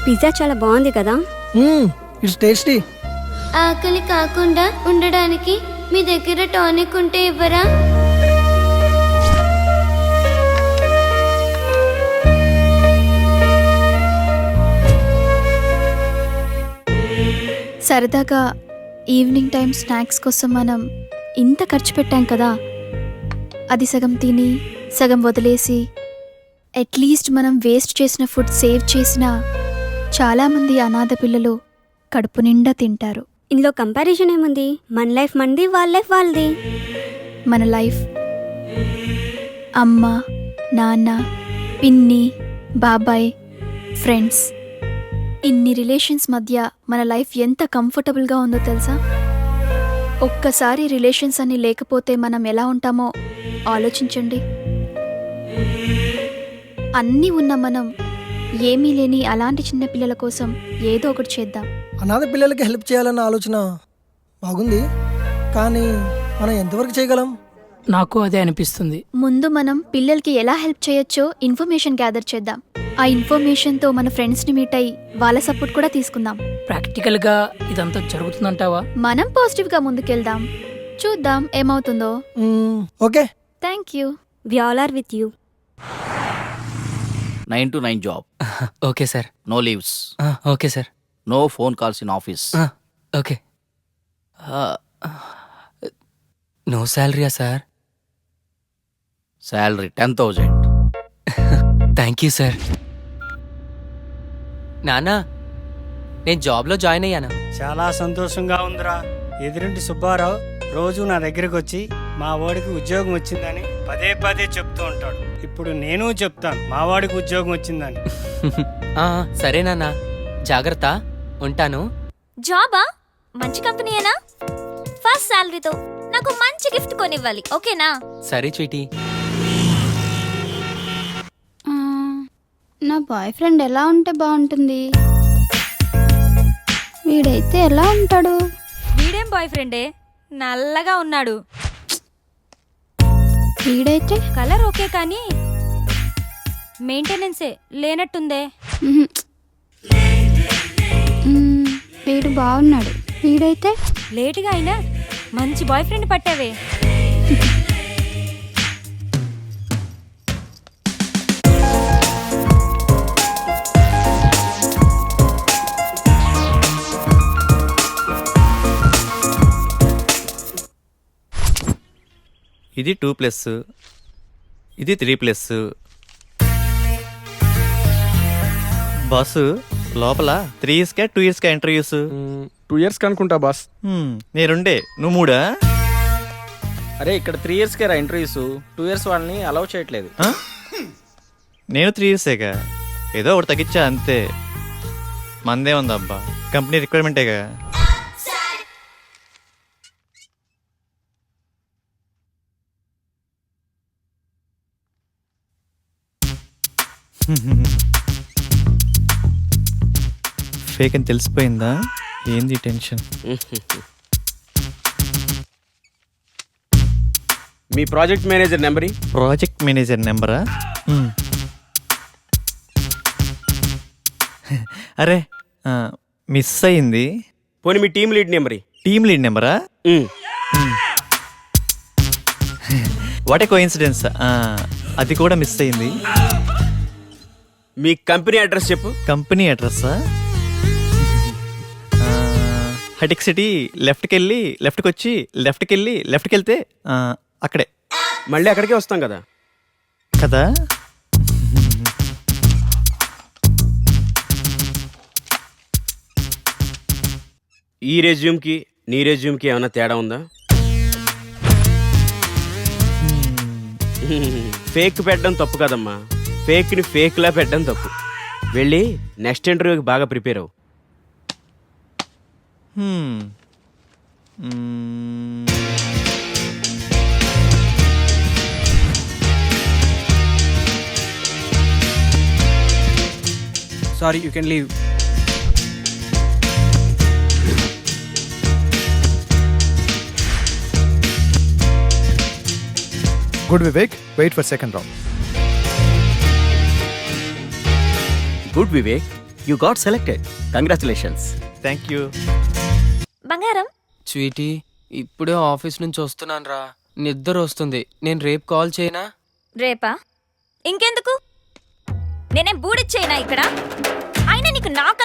Pizza చాలా బాగుంది కదా. It's tasty. ఆకలి కాకుండా ఉండడానికి మీ దగ్గర టానిక్ ఉంటే ఇవ్వరా? సరదాగా ఈవినింగ్ టైం స్నాక్స్ కోసం మనం ఇంత ఖర్చు పెట్టాం కదా, అది సగం తిని సగం వదిలేసి అట్లీస్ట్ మనం వేస్ట్ చేసిన ఫుడ్ సేవ్ చేసిన చాలామంది అనాథ పిల్లలు కడుపు నిండా తింటారు. ఇందులో కంపారిజన్ ఏముంది? మన లైఫ్ మనది, వాళ్ళ లైఫ్ వాళ్ళది. మన లైఫ్ అమ్మ, నాన్న, పిన్ని, బాబాయ్, ఫ్రెండ్స్, ఇన్ని రిలేషన్స్ మధ్య మన లైఫ్ ఎంత కంఫర్టబుల్గా ఉందో తెలుసా? ఒక్కసారి రిలేషన్స్ అన్ని లేకపోతే మనం ఎలా ఉంటామో ఆలోచించండి. అన్నీ ఉన్న మనం ఏమీ లేని అలాంటి చిన్నపిల్లల కోసం ఏదో ఒకటి చేద్దాం. అనాథ పిల్లలకి హెల్ప్ చేయాలన్న ఆలోచన బాగుంది, కానీ మనం ఎంతవరకు చేయగలం? నాకు అదే అనిపిస్తుంది. ముందు మనం పిల్లలకి ఎలా హెల్ప్ చేయొచ్చో ఇన్ఫర్మేషన్ గ్యాదర్ చేద్దాం. ఆ ఇన్ఫర్మేషన్తో మన ఫ్రెండ్స్ని మీట్ అయ్యి వాళ్ళ సపోర్ట్ కూడా తీసుకుందాం. ప్రాక్టికల్గా ఇదంతా జరుగుతుందంటావా? మనం పాజిటివ్గా ముందుకెళ్దాం, చూద్దాం ఏమవుతుందో. Okay, thank you. We all are with you. 9 to 9 job. Okay sir. No leaves. Okay sir. No phone calls in office. Okay. No శాలరీయా sir? Salary 10,000. Thank you sir. నానా, నేను జాబ్లో జాయిన్ అయ్యాను. చాలా సంతోషంగా ఉందిరా. ఎదురింటి సుబ్బారావు రోజు నా దగ్గరికి వచ్చి మా వాడికి ఉద్యోగం వచ్చిందని పదే పదే చెప్తూ ఉంటాడు. ఇప్పుడు నేను చెప్తాను మా వాడికి ఉద్యోగం వచ్చిందని. సరే నాన్న, జాగ్రత్త, ఉంటాను. జాబా? మంచి కంపెనీయేనా? ఫస్ట్ శాలరీతో నాకు మంచి గిఫ్ట్ కొనివ్వాలి, ఓకేనా? సరే స్వీటీ. నా బాయ్ ఫ్రెండ్ ఎలా ఉంటే బాగుంటుంది? వీడైతే ఎలా ఉంటాడు? వీడేం బాయ్ ఫ్రెండే, నల్లగా ఉన్నాడు. వీడైతే కలర్ ఓకే కానీ మెయింటెనెన్సే లేనట్టుందే. వీడు బాగున్నాడు. వీడైతే లేటుగా అయినా మంచి బాయ్ ఫ్రెండ్ పట్టావే. ఇది 2+, ఇది 3+. బాసు, లోపల 3 yearsకా 2 yearsకా ఇంటర్వ్యూస్? 2 years అనుకుంటా బాస్. నేనుండే, నువ్వు 3? అరే ఇక్కడ 3 yearsకే రా ఇంటర్వ్యూస్. 2 years వాళ్ళని అలౌ చేయట్లేదు. నేను 3 yearsేగా, ఏదో ఒకటి తగ్గించా అంతే. మందే ఉందబ్బా, కంపెనీ రిక్వైర్మెంటేగా. ఫేక్ అని తెలిసిపోయిందా? ఏంది టెన్షన్? మీ project manager number? Project manager నెంబరా? అరే మిస్ అయింది. పోనీ మీ team lead number? Team lead నెంబరా? వాట్ ఏ కోఇన్సిడెన్స్, అది కూడా మిస్ అయింది. మీ కంపెనీ అడ్రస్ చెప్పు. కంపెనీ అడ్రస్సా? హైటెక్ సిటీ లెఫ్ట్కి వెళ్ళి లెఫ్ట్కి వచ్చి లెఫ్ట్కి వెళ్ళి లెఫ్ట్కి వెళ్తే అక్కడే. మళ్ళీ అక్కడికే వస్తాం కదా. కదా. ఈ రెజ్యూమ్కి నీ రెజ్యూమ్కి ఏమైనా తేడా ఉందా? ఫేక్ పెట్టడం తప్పు కదమ్మా, ఫేక్ని ఫేక్లా పెట్టడం తప్పు. వెళ్ళి నెక్స్ట్ ఇంటర్వ్యూకి బాగా ప్రిపేర్ అవ్వు. Sorry, you can leave. Good Vivek, wait for second round. Good Vivek, you got selected. Congratulations. Thank you. బంగారం స్వీటీ ఇప్పుడే ఆఫీస్ నుంచి వస్తున్నాను రా, నిద్ర వస్తుంది. నేను రేపు కాల్ చేయనా? రేపా? ఇంకెందుకు? నేనేం బూడిచ్చేయనా ఇక్కడ? అయినా నీకు నాకు